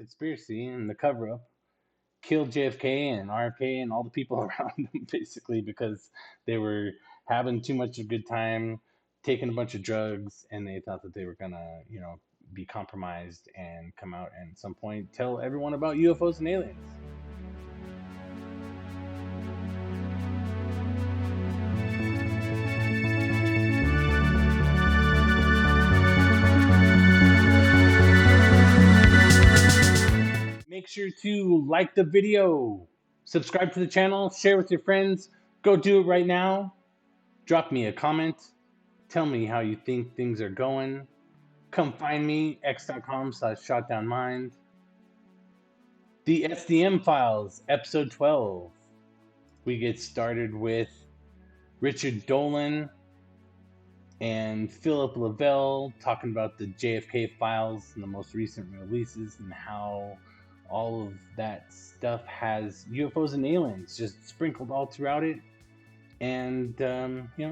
conspiracy and the cover-up killed JFK and RFK and all the people around them, basically, because they were having too much of a good time, taking a bunch of drugs, and they thought that they were gonna, be compromised and come out and at some point tell everyone about UFOs and aliens. Make sure to like the video, subscribe to the channel, share with your friends. Go do it right now. Drop me a comment. Tell me how you think things are going. Come find me, x.com/shotdownmind. The sDm files, episode 12. We get started with Richard Dolan and Phillip Lavelle talking about the JFK files and the most recent releases and how all of that stuff has UFOs and aliens just sprinkled all throughout it. And,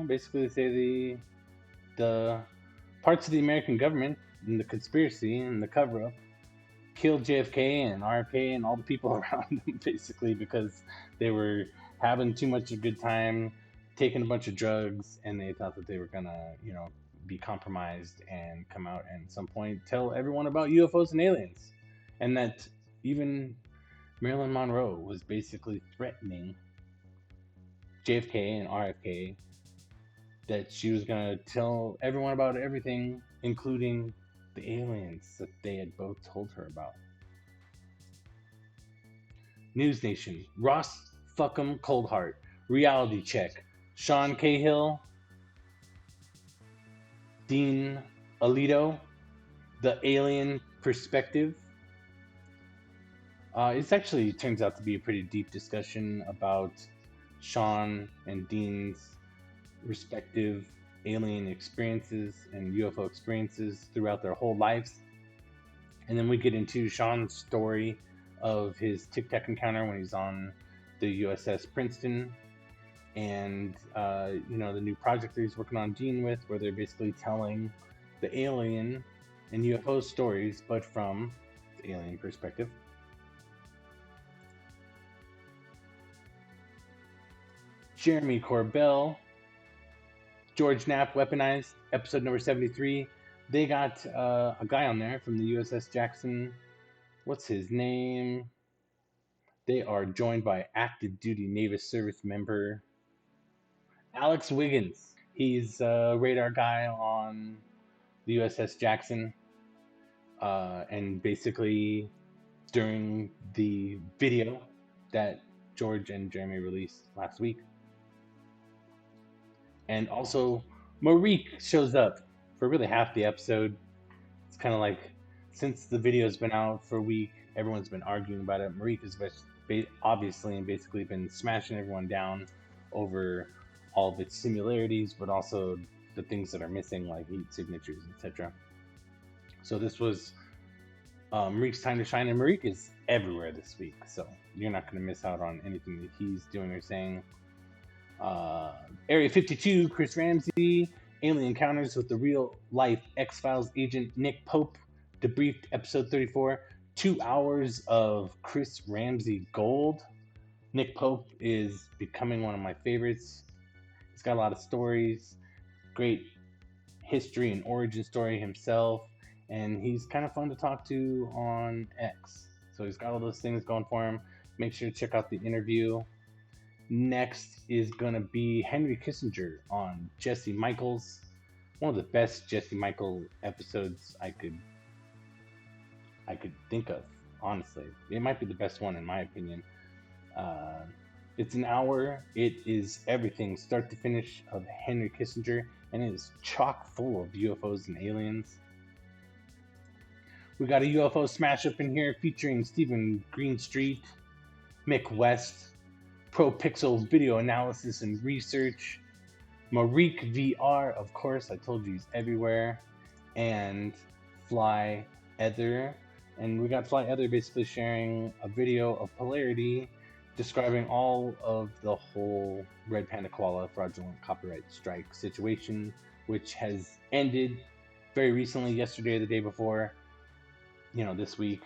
basically they say the parts of the American government and the conspiracy and the cover-up killed JFK and RFK and all the people around them, basically, because they were having too much of a good time, taking a bunch of drugs, and they thought that they were gonna, be compromised and come out and at some point tell everyone about UFOs and aliens. And that even Marilyn Monroe was basically threatening JFK and RFK that she was going to tell everyone about everything, including the aliens that they had both told her about. NewsNation, Ross Fuckum Coulthart, Reality Check, Sean Cahill, Dean Alito, The Alien Perspective. It actually turns out to be a pretty deep discussion about Sean and Dean's respective alien experiences and UFO experiences throughout their whole lives. And then we get into Sean's story of his Tic-Tac encounter when he's on the USS Princeton, and the new project that he's working on Dean with, where they're basically telling the alien and UFO stories, but from the alien perspective. Jeremy Corbell, George Knapp, Weaponized, episode number 73. They got a guy on there from the USS Jackson. What's his name? They are joined by active duty Naval service member Alex Wiggins. He's a radar guy on the USS Jackson. And basically, during the video that George and Jeremy released last week. And also, Marik shows up for really half the episode. It's kind of like, since the video's been out for a week, everyone's been arguing about it. Marik has obviously and basically been smashing everyone down over all of its similarities, but also the things that are missing, like heat signatures, etc. So this was Marik's time to shine, and Marik is everywhere this week, so you're not going to miss out on anything that he's doing or saying. Area 52, Chris Ramsay, alien encounters with the real-life X-Files agent Nick Pope, debriefed episode 34, 2 hours of Chris Ramsay gold. Nick Pope is becoming one of my favorites. He's got a lot of stories, great history and origin story himself, and he's kind of fun to talk to on X. So he's got all those things going for him. Make sure to check out the interview. Next is going to be Henry Kissinger on Jesse Michaels. One of the best Jesse Michael episodes I could think of, honestly. It might be the best one in my opinion. It's an hour. It is everything, start to finish, of Henry Kissinger, and it is chock full of UFOs and aliens. We got a UFO Smashup in here featuring Stephen Greenstreet, Mick West, ProPixel video analysis and research, MarikvR, of course, I told you he's everywhere, and aEther. And we got aEther basically sharing a video of Polarity describing all of the whole Red Panda Koala fraudulent copyright strike situation, which has ended very recently, yesterday or the day before, this week.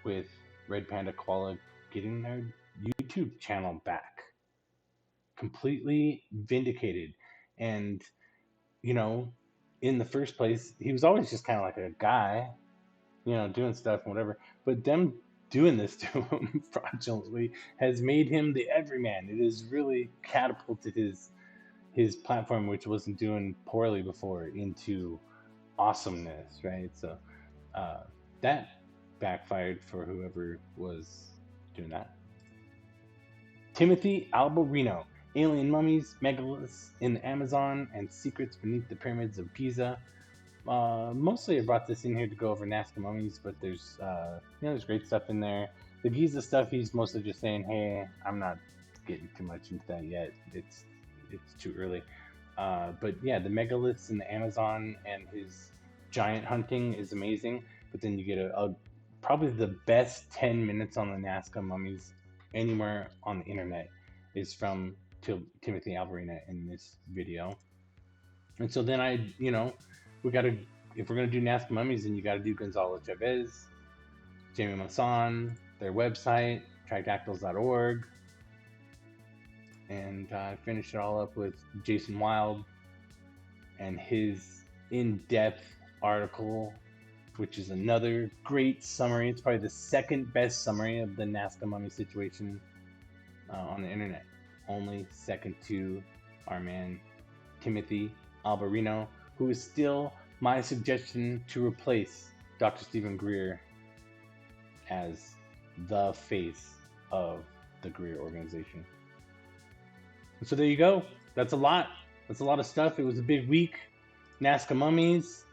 with Red Panda Koala getting their YouTube channel back. Completely vindicated. And, you know, in the first place, he was always just kind of like a guy, you know, doing stuff and whatever. But them doing this to him fraudulently has made him the everyman. It has really catapulted his platform, which wasn't doing poorly before, into awesomeness, right? So that backfired for whoever was doing that. Timothy Alberino, Alien Mummies, Megaliths in the Amazon, and Secrets Beneath the Pyramids of Giza. Mostly I brought this in here to go over Nazca Mummies, but there's there's great stuff in there. The Giza stuff, he's mostly just saying, hey, I'm not getting too much into that yet. It's too early. But yeah, the megaliths in the Amazon and his giant hunting is amazing. But then you get a probably the best 10 minutes on the Nazca Mummies anywhere on the internet is from Timothy Alberino in this video. And so then we gotta, if we're gonna do Nazca Mummies, then you gotta do Gonzalo Chavez, Jamie Masson, their website, tridactyls.org. And I finished it all up with Jason Wild and his in-depth article, which is another great summary. It's probably the second best summary of the Nazca Mummy situation on the internet. Only second to our man Timothy Alberino, who is still my suggestion to replace Dr. Stephen Greer as the face of the Greer organization. So there you go. That's a lot. That's a lot of stuff. It was a big week. Nazca Mummies.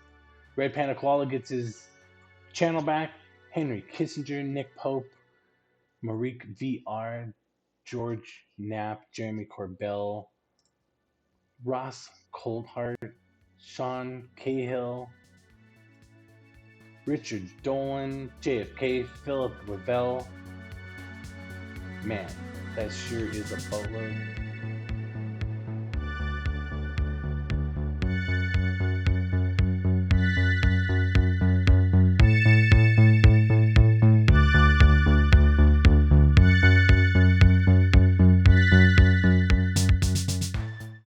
Red Panda Koala gets his channel back. Henry Kissinger, Nick Pope, MarikvR, George Knapp, Jeremy Corbell, Ross Coulthart, Sean Cahill, Richard Dolan, JFK, Phillip Lavelle. Man, that sure is a boatload.